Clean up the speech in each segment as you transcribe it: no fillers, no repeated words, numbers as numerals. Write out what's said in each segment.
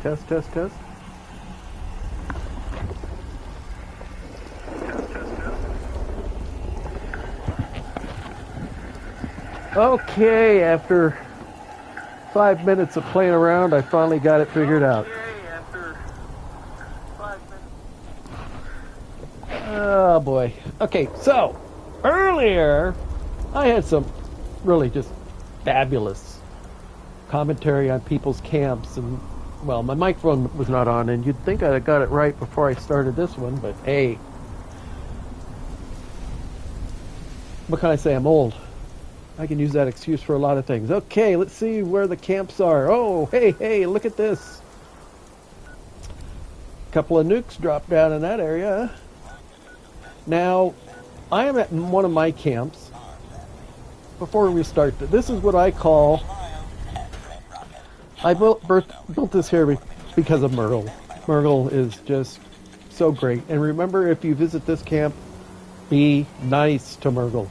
Test, test, test. Okay, after 5 minutes of playing around, I finally got it figured out. Oh boy. Okay, so earlier I had some really just fabulous commentary on people's camps, and well, my microphone was not on, and you'd think I'd got it right before I started this one, but hey, what can I say? I'm old. I can use that excuse for a lot of things. Okay, let's see where the camps are. Oh, hey, look at this. A couple of nukes dropped down in that area. Now, I am at one of my camps. Before we start, this is what I call... I built this here because of Murgle. Murgle is just so great. And remember, if you visit this camp, be nice to Murgle.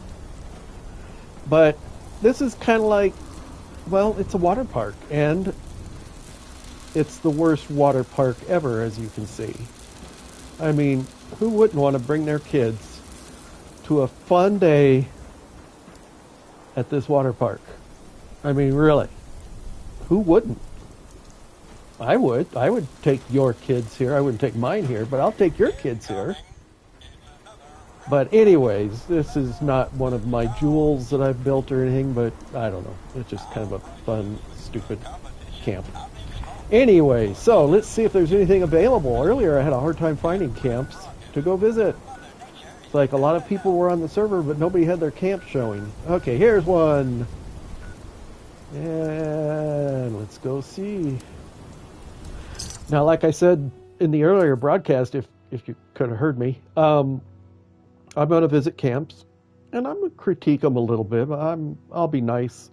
But this is kind of like, well, it's a water park, and it's the worst water park ever, as you can see. I mean, who wouldn't want to bring their kids to a fun day at this water park? I mean, really, who wouldn't? I would. I would take your kids here. I wouldn't take mine here, but I'll take your kids here. But anyways, this is not one of my jewels that I've built or anything, but I don't know. It's just kind of a fun, stupid camp. Anyway, so let's see if there's anything available. Earlier I had a hard time finding camps to go visit. It's like a lot of people were on the server, but nobody had their camp showing. Okay, here's one. And let's go see. Now, like I said in the earlier broadcast, if you could have heard me, I'm going to visit camps, and I'm going to critique them a little bit. I'll be nice.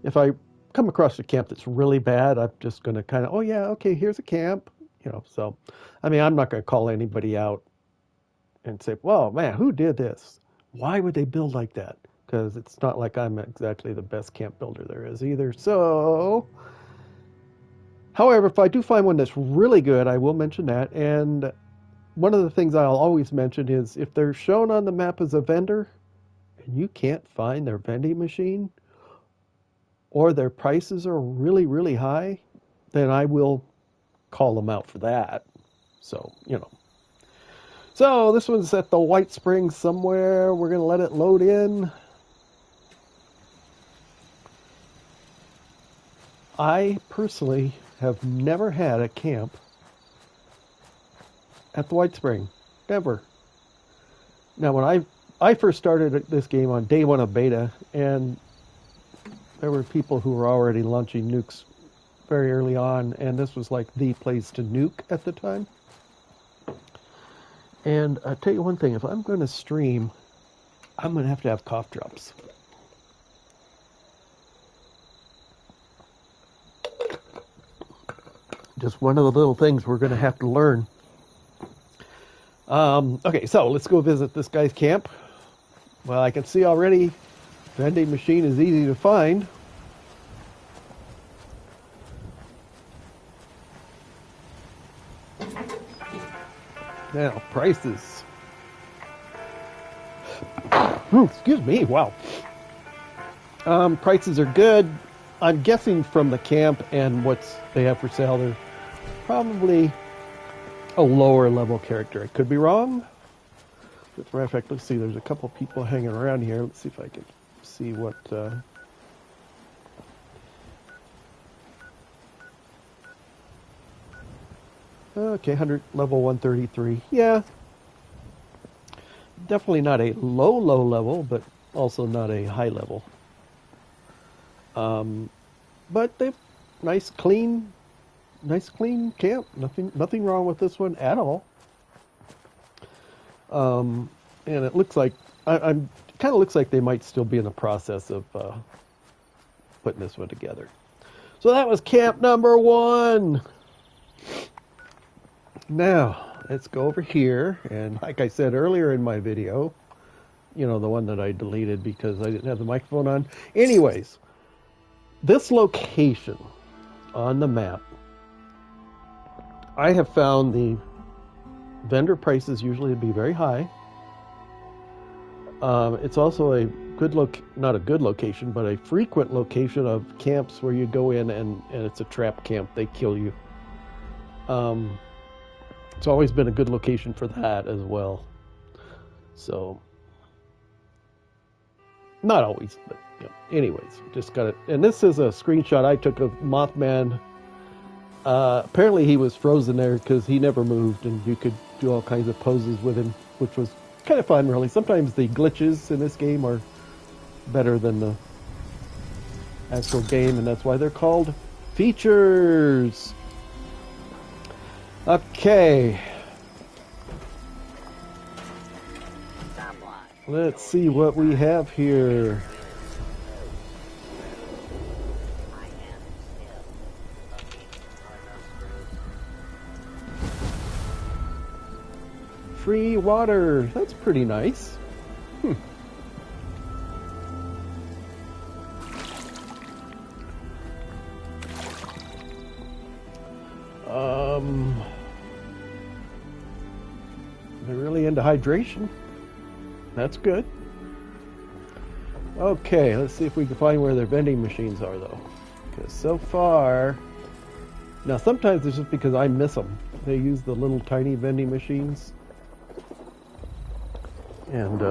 If I come across a camp that's really bad, I'm just going to kind of, oh yeah, okay, here's a camp, So, I mean, I'm not going to call anybody out and say, well, man, who did this? Why would they build like that? Because it's not like I'm exactly the best camp builder there is either. So, however, if I do find one that's really good, I will mention that. And one of the things I'll always mention is if they're shown on the map as a vendor and you can't find their vending machine or their prices are really, really high, then I will call them out for that. So, So this one's at the White Springs somewhere. We're going to let it load in. I personally have never had a camp at the White Spring. Never. Now, when I first started this game on day one of beta, and there were people who were already launching nukes very early on, and this was like the place to nuke at the time. And I'll tell you one thing, if I'm going to stream, I'm going to have cough drops. Just one of the little things we're going to have to learn. Okay, so let's go visit this guy's camp. Well, I can see already vending machine is easy to find. Now, prices. Excuse me, wow. Prices are good. I'm guessing from the camp and what they have for sale, they're probably a lower level character. I could be wrong. As a matter of fact, let's see, there's a couple people hanging around here. Let's see if I can see what... Okay, 100, level 133. Yeah. Definitely not a low level, but also not a high level. But they've nice clean camp. Nothing wrong with this one at all. And it looks like kind of looks like they might still be in the process of putting this one together. So that was camp number 1. Now let's go over here, and like I said earlier in my video, the one that I deleted because I didn't have the microphone on. Anyways, this location on the map I have found the vendor prices usually to be very high. It's also a good not a good location, but a frequent location of camps where you go in and it's a trap camp. They kill you. It's always been a good location for that as well. So, not always, but anyways, just got it. And this is a screenshot I took of Mothman. Apparently, he was frozen there because he never moved, and you could do all kinds of poses with him, which was kind of fun, really. Sometimes the glitches in this game are better than the actual game, and that's why they're called features. Okay. Let's see what we have here. Free water. That's pretty nice. They're really into hydration. That's good. Okay, let's see if we can find where their vending machines are, though. Because so far... Now, sometimes it's just because I miss them. They use the little tiny vending machines. And,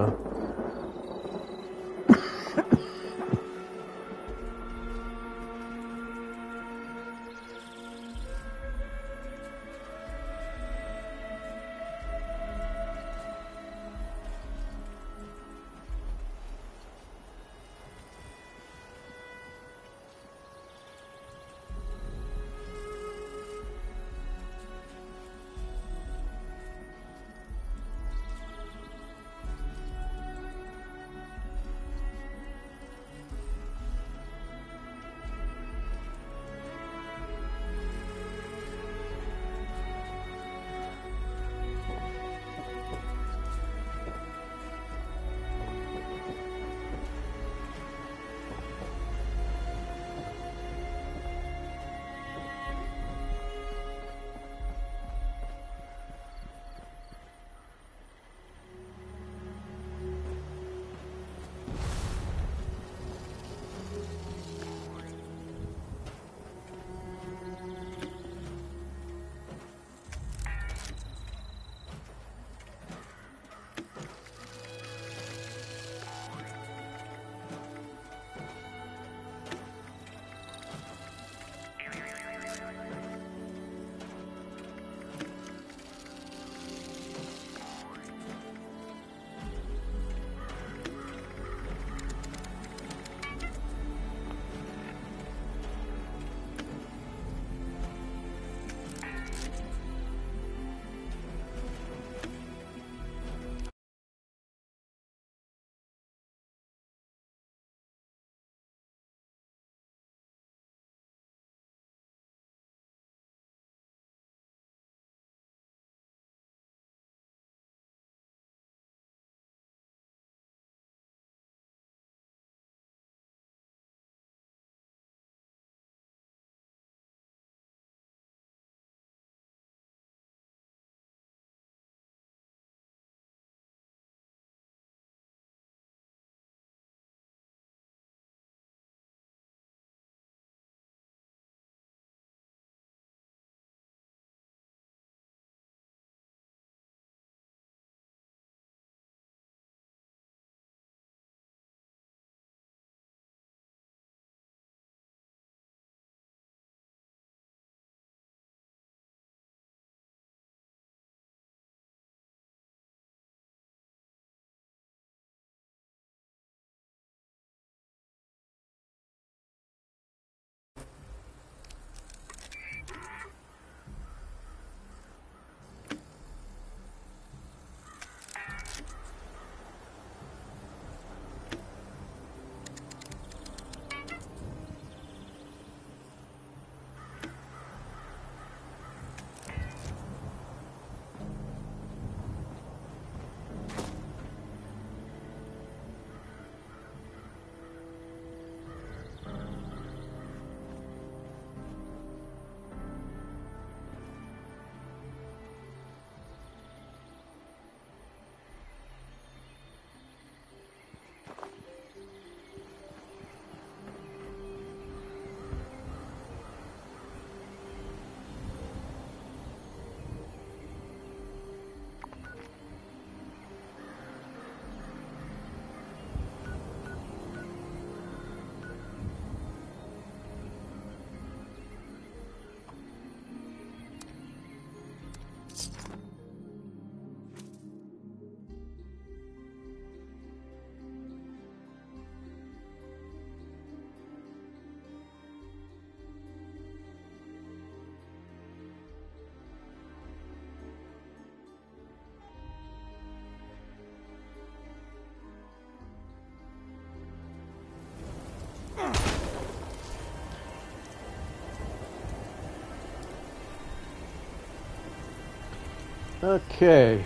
Okay.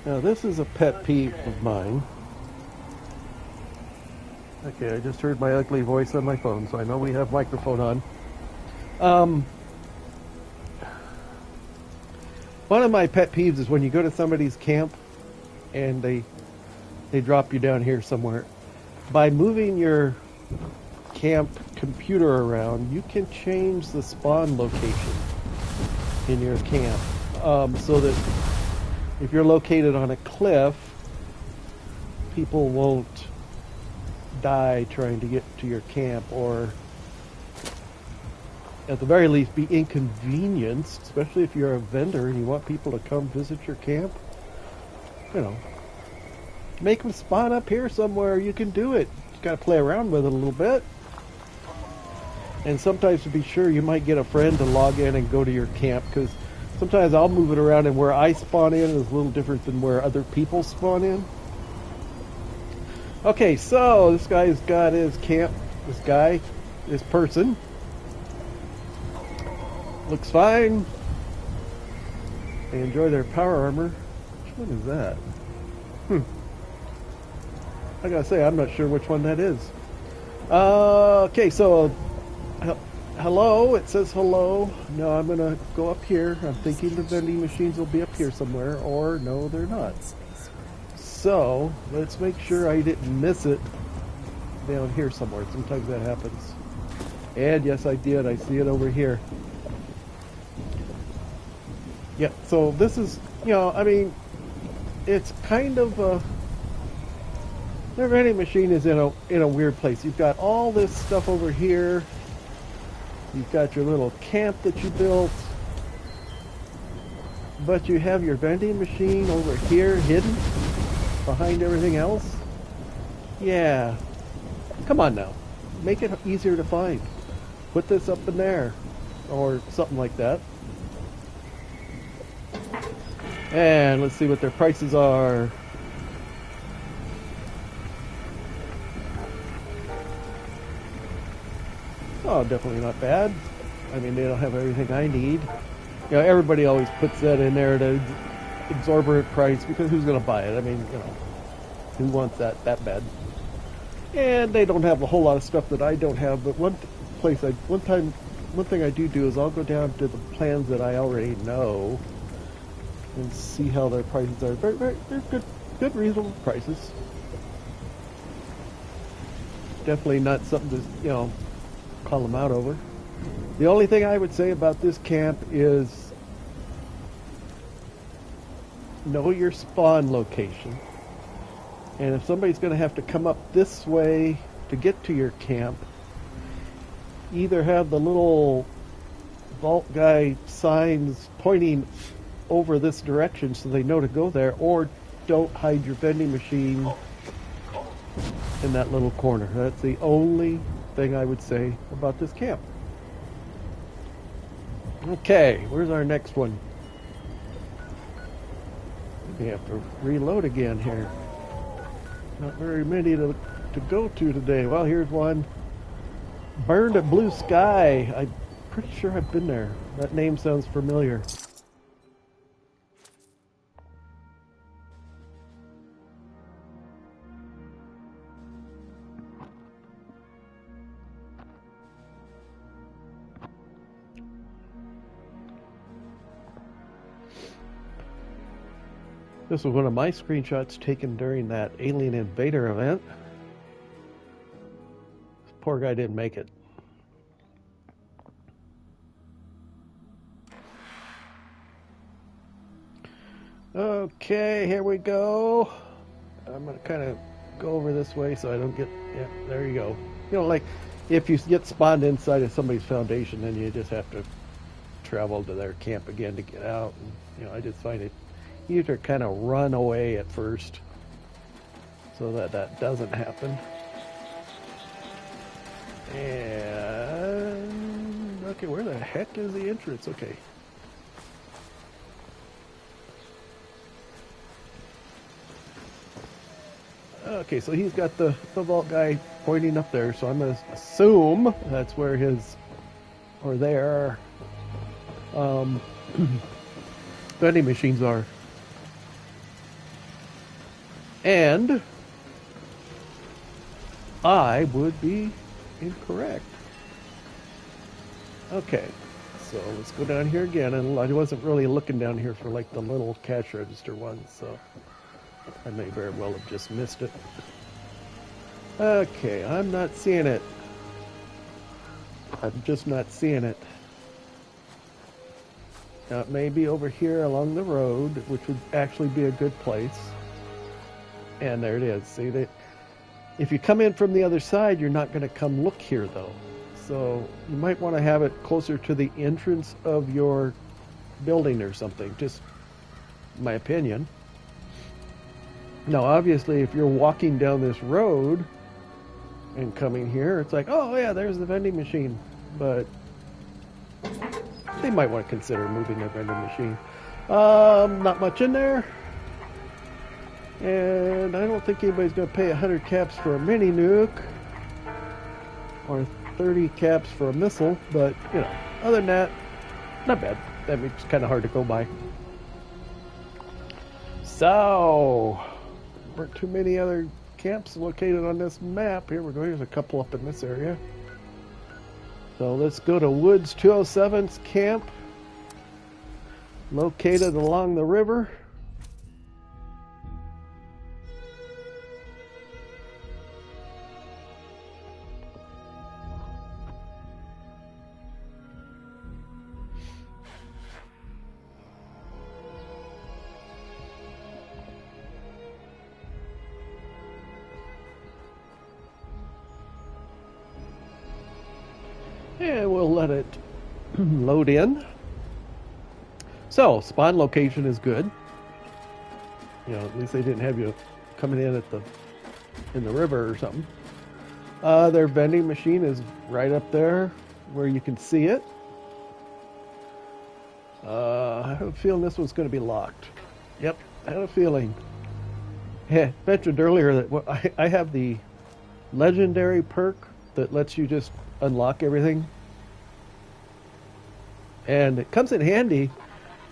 Now this is a pet peeve of mine. Okay, I just heard my ugly voice on my phone, so I know we have microphone on. One of my pet peeves is when you go to somebody's camp and they drop you down here somewhere. By moving your camp computer around, you can change the spawn location in your camp, so that if you're located on a cliff, people won't die trying to get to your camp, or at the very least be inconvenienced, especially if you're a vendor and you want people to come visit your camp. You know, make them spawn up here somewhere. You can do it. You got to play around with it a little bit. And sometimes, to be sure, you might get a friend to log in and go to your camp, because sometimes I'll move it around, and where I spawn in is a little different than where other people spawn in. Okay, so this guy's got his camp. This person looks fine. They enjoy their power armor. Which one is that? I gotta say, I'm not sure which one that is. Okay, so hello. It says hello. No, I'm gonna go up here. I'm thinking the vending machines will be up here somewhere, or no, they're not. So let's make sure I didn't miss it down here somewhere. Sometimes that happens. And yes, I did. I see it over here. Yeah, so this is, I mean, it's kind of their vending machine is in a weird place. You've got all this stuff over here. You've got your little camp that you built, but you have your vending machine over here hidden behind everything else. Yeah, come on now, make it easier to find. Put this up in there, or something like that. And let's see what their prices are. Oh, definitely not bad. I mean, they don't have everything I need. Everybody always puts that in there at an exorbitant price, because who's going to buy it? I mean, who wants that bad? And they don't have a whole lot of stuff that I don't have. But one thing I do is I'll go down to the plans that I already know and see how their prices are. They're good, reasonable prices. Definitely not something to, call them out over. The only thing I would say about this camp is know your spawn location. And if somebody's going to have to come up this way to get to your camp, either have the little vault guy signs pointing over this direction so they know to go there, or don't hide your vending machine in that little corner. That's the only thing I would say about this camp. Okay, where's our next one? We have to reload again here. Not very many to go to today. Well, here's one. Burned at Blue Sky. I'm pretty sure I've been there. That name sounds familiar. This was one of my screenshots taken during that Alien Invader event. This poor guy didn't make it. Okay, here we go. I'm going to kind of go over this way so I don't get... Yeah, there you go. Like if you get spawned inside of somebody's foundation, then you just have to travel to their camp again to get out. And, I just find it easier to kind of run away at first so that doesn't happen. And okay, where the heck is the entrance? Okay. Okay, so he's got the vault guy pointing up there, so I'm going to assume that's where his, or their, vending machines are. And I would be incorrect. Okay, so let's go down here again, and I wasn't really looking down here for like the little cash register ones, so I may very well have just missed it. Okay, I'm not seeing it. I'm just not seeing it. Now it may be over here along the road, which would actually be a good place. And there it is. See that? If you come in from the other side, you're not going to come look here though. So you might want to have it closer to the entrance of your building or something. Just my opinion. Now, obviously, if you're walking down this road and coming here, it's like, oh yeah, there's the vending machine. But they might want to consider moving their vending machine. Not much in there. And I don't think anybody's going to pay 100 caps for a mini nuke. Or 30 caps for a missile. But, you know, other than that, not bad. That makes it kind of hard to go by. So, there weren't too many other camps located on this map. Here we go. Here's a couple up in this area. So let's go to Woods 207's camp. Located along the river. And we'll let it load in. So, spawn location is good. You know, at least they didn't have you coming in at in the river or something. Their vending machine is right up there where you can see it. I have a feeling this one's going to be locked. Yep, I had a feeling. I mentioned earlier that I have the legendary perk that lets you just unlock everything. And it comes in handy,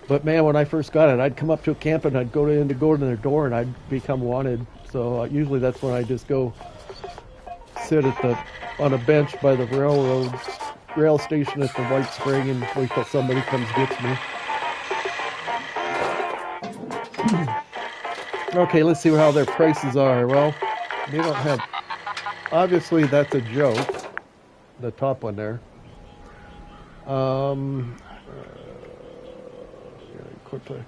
but man, when I first got it, I'd come up to a camp and I'd go to their door and I'd become wanted. So usually that's when I just go sit on a bench by the rail station at the White Spring and wait till somebody comes gets me. Okay, let's see how their prices are. Well, they don't have... Obviously, that's a joke. The top one there. Quickly.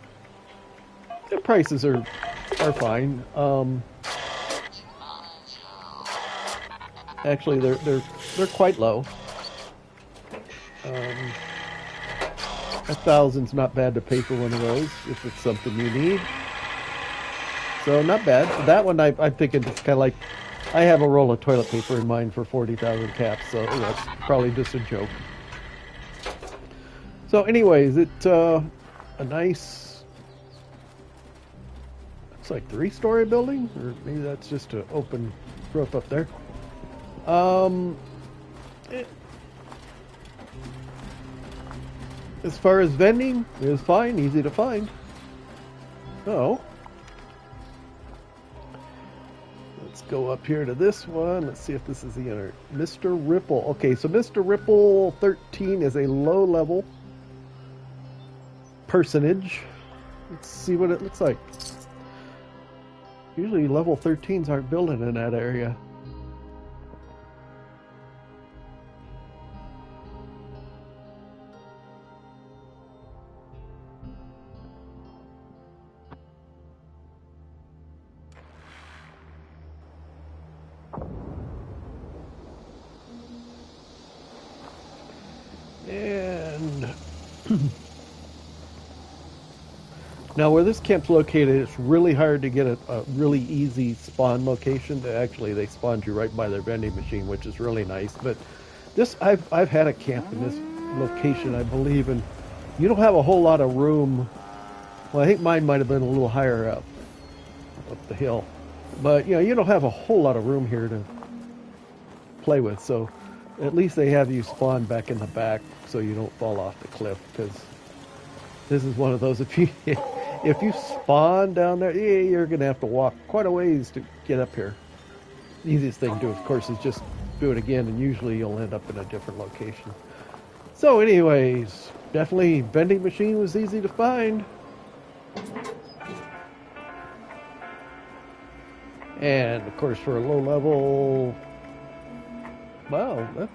The prices are fine. Actually, they're quite low. 1,000's not bad to pay for one of those if it's something you need. So not bad. That one I'm thinking it's kind of like I have a roll of toilet paper in mine for 40,000 caps, so that's probably just a joke. So anyways, it's a nice, it's like 3-story building, or maybe that's just an open roof up there. As far as vending, it was fine, easy to find. So, let's go up here to this one. Let's see if this is the owner. Mr. Ripple. Okay, so Mr. Ripple 13 is a low-level personage. Let's see what it looks like. Usually level 13s aren't building in that area. And now where this camp's located, it's really hard to get a really easy spawn location. They spawned you right by their vending machine, which is really nice. But this, I've had a camp in this location, I believe, and you don't have a whole lot of room. Well, I think mine might have been a little higher up the hill. But you don't have a whole lot of room here to play with, so at least they have you spawn back in the back so you don't fall off the cliff, because this is one of those, if you spawn down there, you're gonna have to walk quite a ways to get up here. The easiest thing to do, of course, is just do it again, and usually you'll end up in a different location. So anyways, definitely vending machine was easy to find. And of course, for a low level, wow, that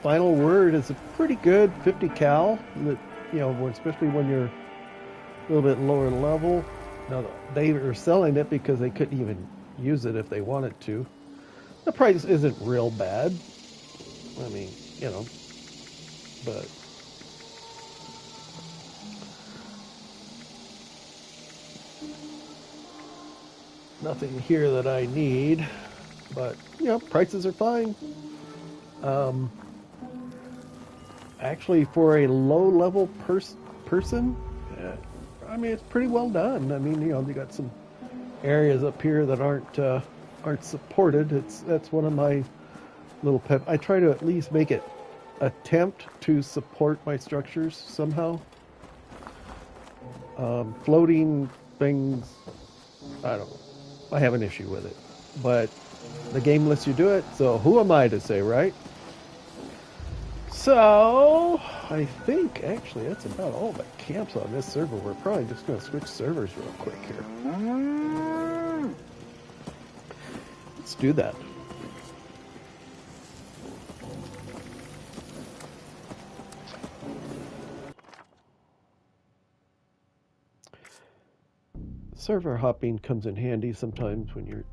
final word is a pretty good 50 cal. That, especially when you're a little bit lower level. Now they were selling it because they couldn't even use it if they wanted to. The price isn't real bad. I mean, but nothing here that I need. But prices are fine. Actually, for a low-level person, I mean, it's pretty well done. I mean, they got some areas up here that aren't supported. That's one of my little pet. I try to at least make it attempt to support my structures somehow. Floating things, I don't know. I have an issue with it, but the game lets you do it. So who am I to say, right? So, I think, actually, that's about all the camps on this server. We're probably just going to switch servers real quick here. Let's do that. Server hopping comes in handy sometimes when you're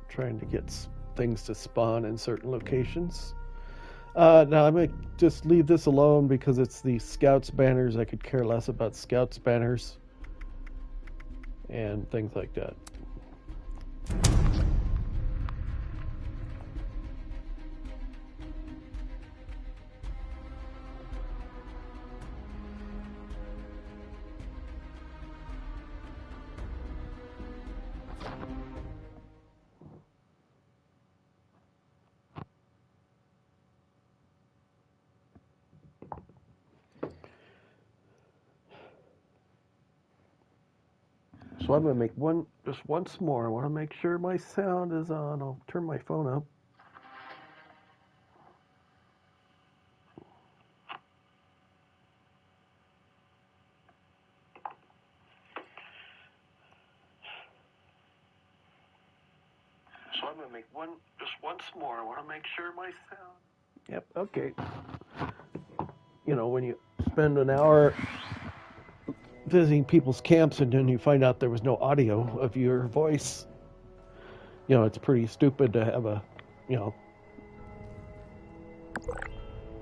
trying to get things to spawn in certain locations. Now I'm going to just leave this alone because it's the Scouts banners. I could care less about Scouts banners and things like that. So I'm going to make just once more. I want to make sure my sound is on. I'll turn my phone up. So I'm going to make just once more. I want to make sure my sound. Yep, okay. When you spend an hour visiting people's camps and then you find out there was no audio of your voice, it's pretty stupid to have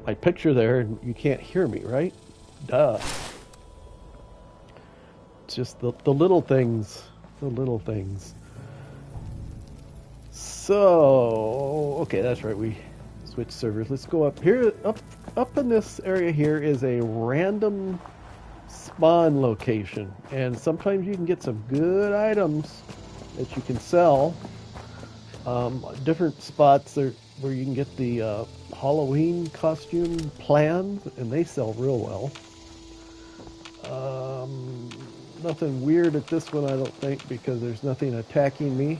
my picture there and you can't hear me, right? Duh. It's just the little things. The little things. So, okay, that's right. We switched servers. Let's go up here. Up in this area here is a random spawn location, and sometimes you can get some good items that you can sell. Different spots there where you can get the Halloween costume plans, and they sell real well. Nothing weird at this one, I don't think, because there's nothing attacking me.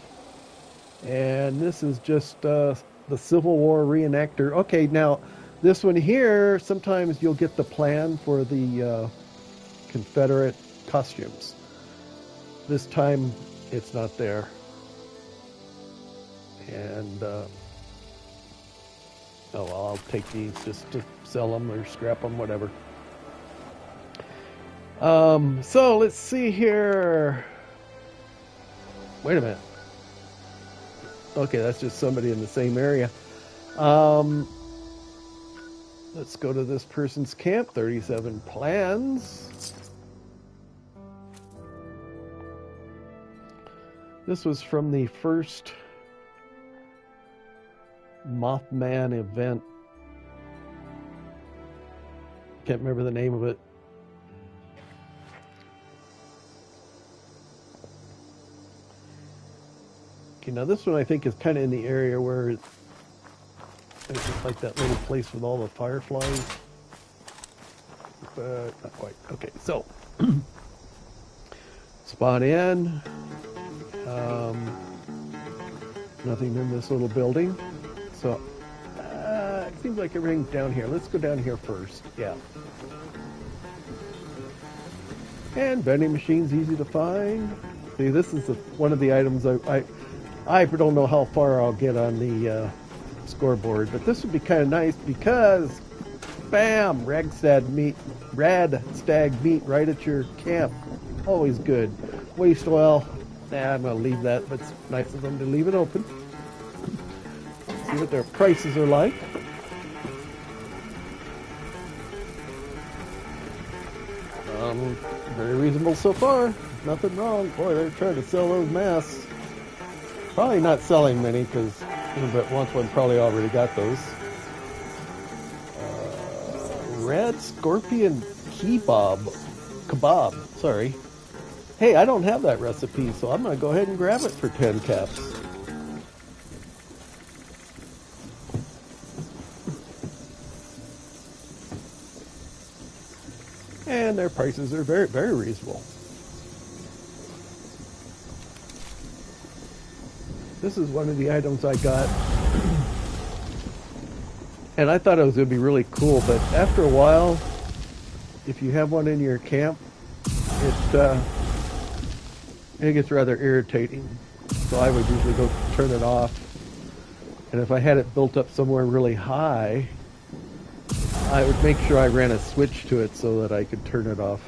And this is just the Civil War reenactor. Okay, now this one here, sometimes you'll get the plan for the Confederate costumes. This time, it's not there. And, oh, well, I'll take these just to sell them or scrap them, whatever. So let's see here. Wait a minute. Okay, that's just somebody in the same area. Let's go to this person's camp. 37 plans. This was from the first Mothman event. Can't remember the name of it. Okay, now this one I think is kind of in the area where it's just like that little place with all the fireflies. But not quite. Okay, so spawn in. Nothing in this little building. So it seems like everything's down here. Let's go down here first. Yeah. And vending machine's easy to find. See, this is one of the items I don't know how far I'll get on the scoreboard, but this would be kind of nice because, bam, rad stag meat right at your camp. Always good. Waste oil. Nah, I'm gonna leave that, but it's nice of them to leave it open. See what their prices are like. Very reasonable so far. Nothing wrong. Boy, they're trying to sell those masks. Probably not selling many because once one probably already got those. Red Scorpion Kebab. Sorry. Hey, I don't have that recipe, so I'm going to go ahead and grab it for 10 caps. And their prices are very, very reasonable. This is one of the items I got. And I thought it was going to be really cool, but after a while, if you have one in your camp, it gets rather irritating. So I would usually go turn it off. And if I had it built up somewhere really high, I would make sure I ran a switch to it so that I could turn it off.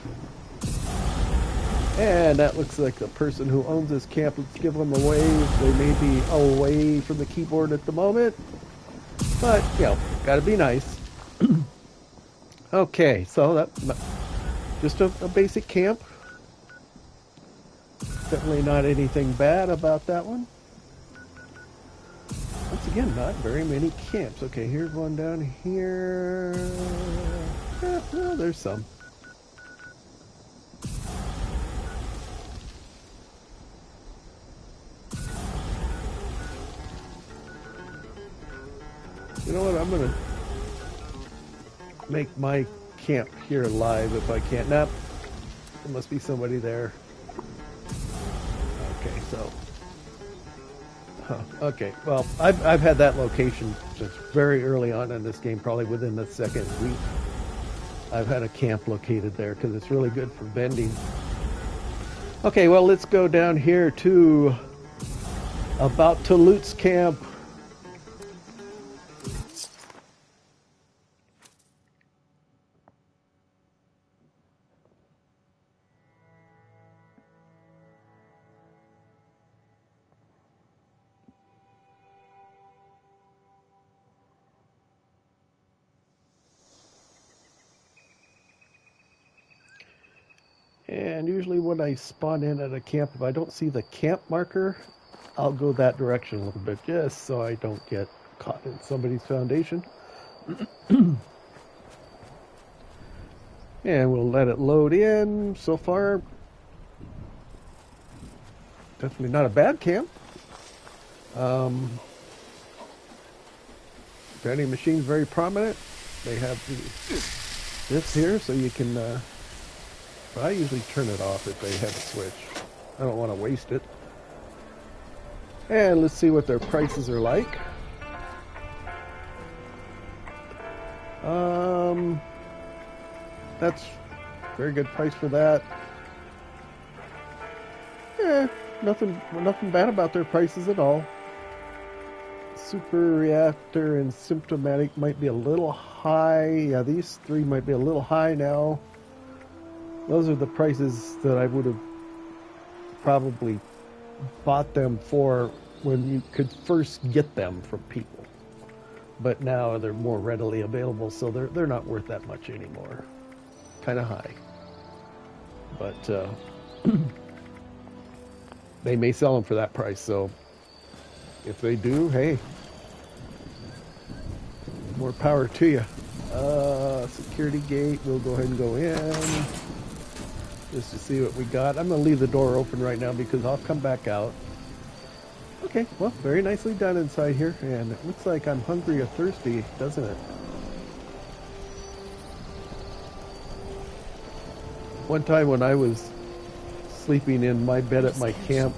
And that looks like the person who owns this camp. Let's give them a wave. They may be away from the keyboard at the moment. But, you know, gotta be nice. Okay, so that's just a basic camp. Definitely not anything bad about that one. Once again, not very many camps. Okay, here's one down here. Yeah, well, there's some. You know what, I'm going to make my camp here live if I can. Nope, there must be somebody there. Okay, so... okay, well, I've had that location since very early on in this game, probably within the second week. I've had a camp located there because it's really good for vending. Okay, well, let's go down here to about to Loot's camp. And usually when I spawn in at a camp, if I don't see the camp marker, I'll go that direction a little bit just so I don't get caught in somebody's foundation. And we'll let it load in. So far, definitely not a bad camp. Vending machine's very prominent. They have this here so you can... but I usually turn it off if they have a switch. I don't want to waste it. And let's see what their prices are like. That's a very good price for that. Yeah, nothing bad about their prices at all. Super Reactor and Symptomatic might be a little high. Yeah, these three might be a little high now. Those are the prices that I would have probably bought them for when you could first get them from people. But now they're more readily available, so they're not worth that much anymore. Kind of high. But they may sell them for that price, so if they do, hey, more power to you. Security gate, we'll go ahead and go in. Just to see what we got. I'm going to leave the door open right now because I'll come back out. Okay, well, very nicely done inside here, and it looks like I'm hungry or thirsty, doesn't it? One time when I was sleeping in my bed at my camp,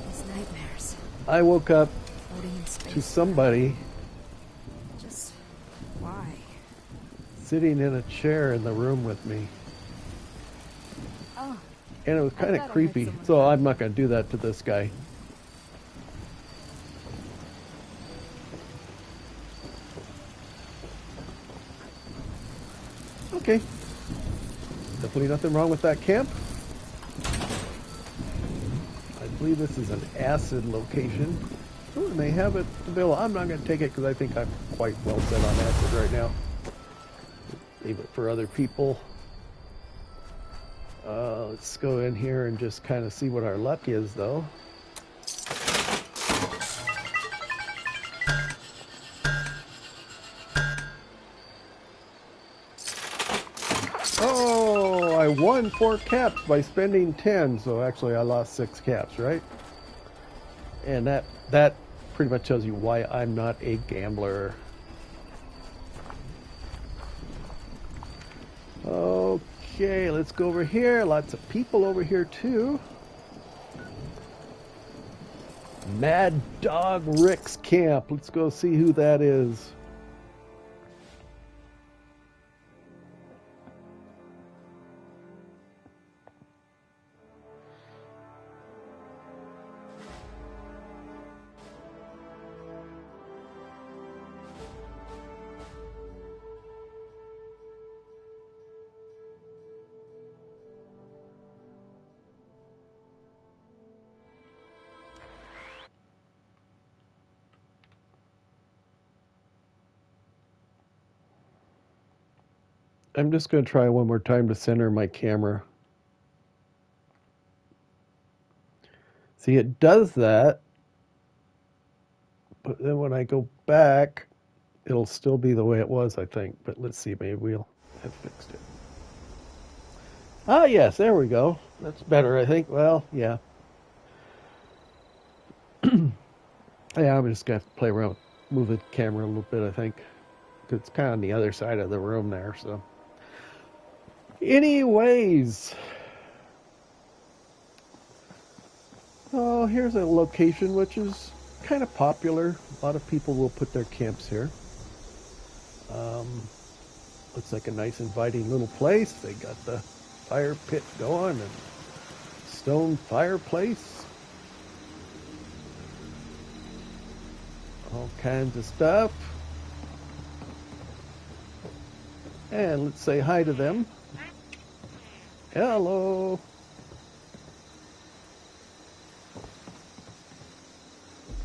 I woke up to somebody Just why? sitting in a chair in the room with me. Oh, And it was kind of creepy, so I'm not going to do that to this guy. Okay. Definitely nothing wrong with that camp. I believe this is an acid location. Oh, and they have it available. I'm not going to take it because I think I'm quite well set on acid right now. Leave it for other people. Let's go in here and just kind of see what our luck is, though. Oh, I won 4 caps by spending 10, so actually I lost 6 caps, right? And that pretty much tells you why I'm not a gambler. Okay, let's go over here. Lots of people over here too. Mad Dog Rick's camp. Let's go see who that is. I'm just going to try one more time to center my camera. See, it does that, but then when I go back, it'll still be the way it was, I think. But let's see, maybe we'll have fixed it. Ah, yes, there we go. That's better, I think. Well, yeah. Yeah, I'm just going to have to play around, move the camera a little bit, I think. Because it's kind of on the other side of the room there, so. Anyways. Oh, here's a location which is kind of popular. A lot of people will put their camps here. Looks like a nice inviting little place. They got the fire pit going and stone fireplace. All kinds of stuff. And let's say hi to them. Hello.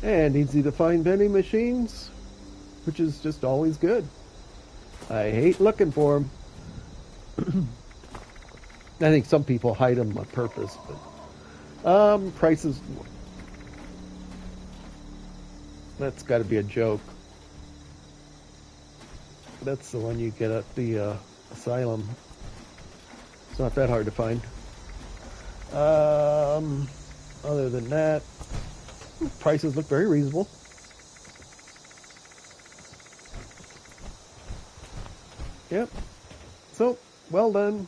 And easy to find vending machines, which is just always good. I hate looking for them. I think some people hide them on purpose, but prices. That's got to be a joke. That's the one you get at the asylum. It's not that hard to find. Other than that, prices look very reasonable. Yep. So, well done.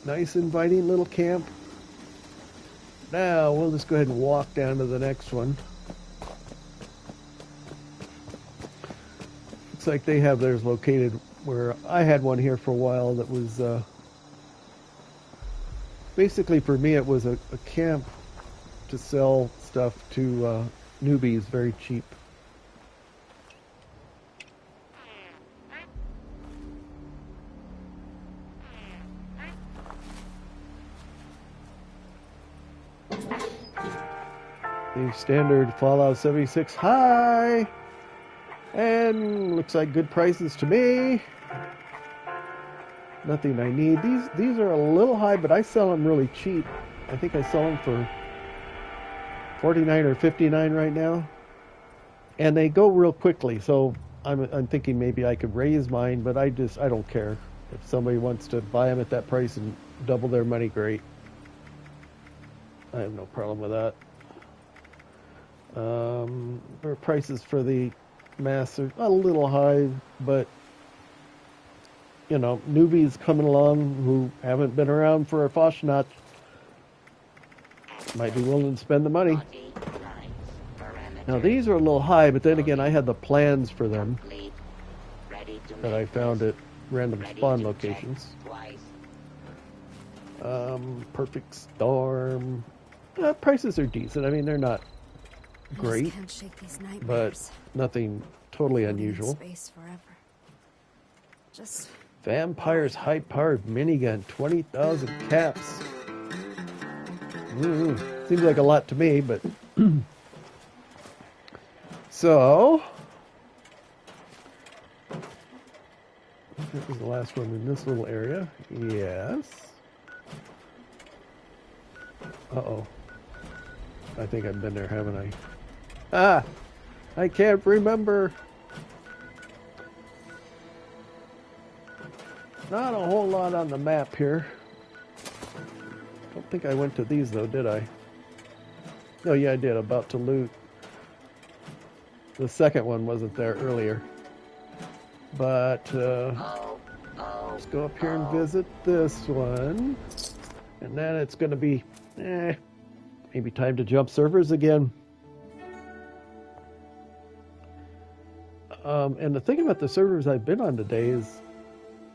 Nice inviting little camp. Now, we'll just go ahead and walk down to the next one. Looks like they have theirs located where I had one here for a while that was basically for me it was a camp to sell stuff to newbies very cheap. The standard Fallout 76 high, and looks like good prices to me. Nothing I need. These are a little high, but I sell them really cheap. I think I sell them for $49 or $59 right now, and they go real quickly. So I'm thinking maybe I could raise mine, but I don't care. If somebody wants to buy them at that price and double their money, great. I have no problem with that. Their prices for the masks are a little high, but you know, newbies coming along who haven't been around for a Foshnot might be willing to spend the money. Now these are a little high, but then again, I had the plans for them that I found at random spawn locations. Perfect Storm. Prices are decent. I mean, they're not great, Can't shake these but nightmares. nothing totally Living in unusual. space forever. Just Vampire's high-powered minigun, 20,000 caps. Seems like a lot to me, but so this is the last one in this little area. Yes. Uh-oh. I think I've been there, haven't I? Ah! I can't remember. Not a whole lot on the map here. Don't think I went to these though, did I? Oh yeah, I did. About to loot. The second one wasn't there earlier. But let's go up here and visit this one. And then it's going to be maybe time to jump servers again. And the thing about the servers I've been on today is,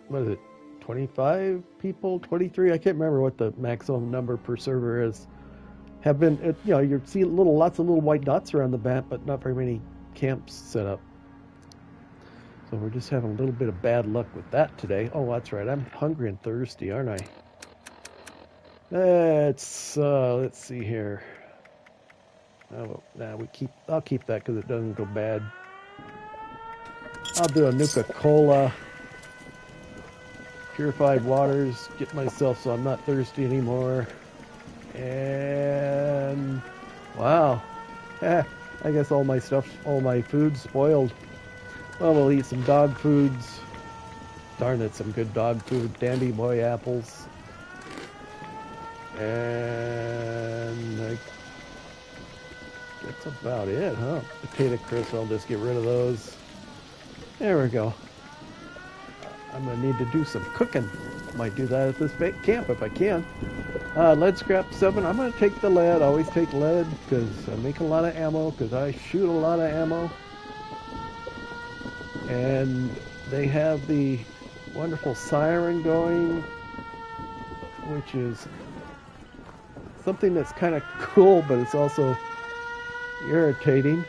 what is it, 25 people, 23? I can't remember what the maximum number per server is. Have been, you know, you see lots of little white dots around the map, but not very many camps set up. So we're just having a little bit of bad luck with that today. Oh, that's right. I'm hungry and thirsty, aren't I? Let's see here. Oh, nah, I'll keep that because it doesn't go bad. I'll do a Nuka-Cola. Purified waters, get myself so I'm not thirsty anymore. And wow. I guess all my food's spoiled. Well, we'll eat some dog foods. Darn it, some good dog food. Dandy Boy apples. And that's about it, huh? Potato crisps, I'll just get rid of those. There we go. I'm going to need to do some cooking. Might do that at this camp if I can. Lead scrap 7. I'm going to take the lead. I always take lead because I make a lot of ammo, because I shoot a lot of ammo. And they have the wonderful siren going, which is something that's kind of cool, but it's also irritating.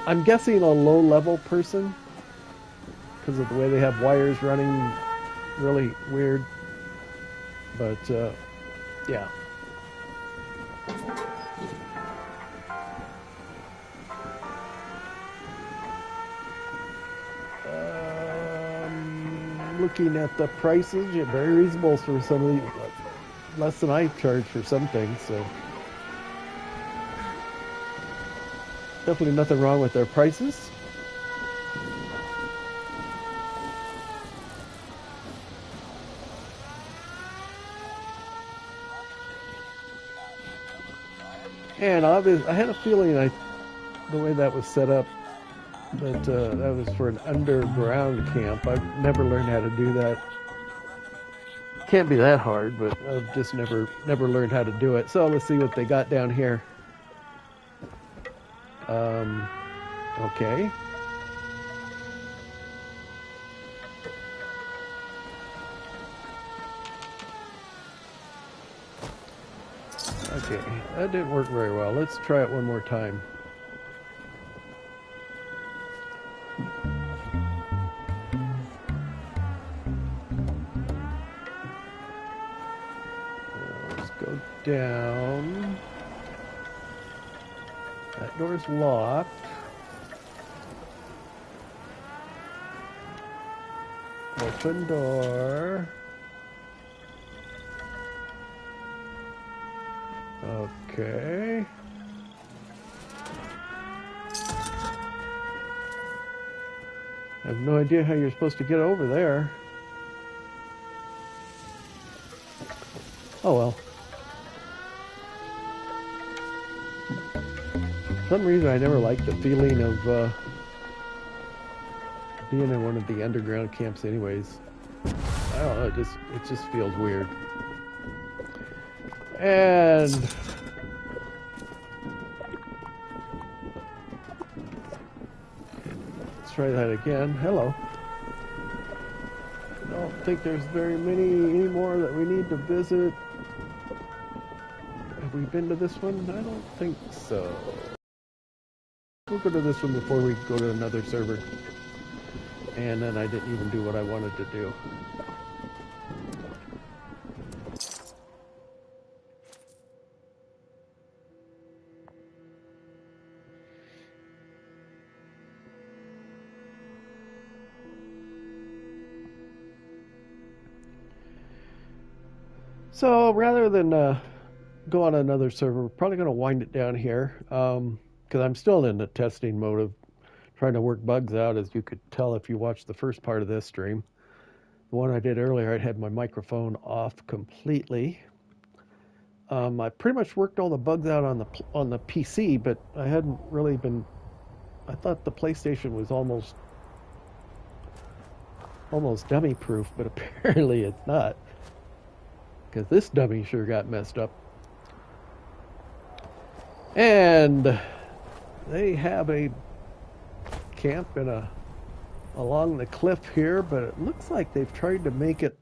I'm guessing a low-level person, because of the way they have wires running really weird. But, yeah. Looking at the prices, yeah, very reasonable for some of these, less than I charge for some things, so definitely nothing wrong with their prices. And obviously, I had a feeling the way that was set up, that that was for an underground camp. I've never learned how to do that. Can't be that hard, but I've just never learned how to do it. So let's see what they got down here. Okay. Okay, that didn't work very well. Let's try it one more time. Let's go down. That door's locked. Open door. Okay. I have no idea how you're supposed to get over there. Oh well. For some reason, I never liked the feeling of being in one of the underground camps. Anyways, I don't know. It just feels weird. And let's try that again. Hello. I don't think there's very many anymore that we need to visit. Have we been to this one? I don't think so. We'll go to this one before we go to another server. And then I didn't even do what I wanted to do. So rather than go on another server, we're probably going to wind it down here because I'm still in the testing mode of trying to work bugs out, as you could tell if you watched the first part of this stream. The one I did earlier, I had my microphone off completely. I pretty much worked all the bugs out on the PC, but I hadn't really been. I thought the PlayStation was almost dummy proof, but apparently it's not. Because this dummy sure got messed up. And they have a camp along the cliff here, but it looks like they've tried to make it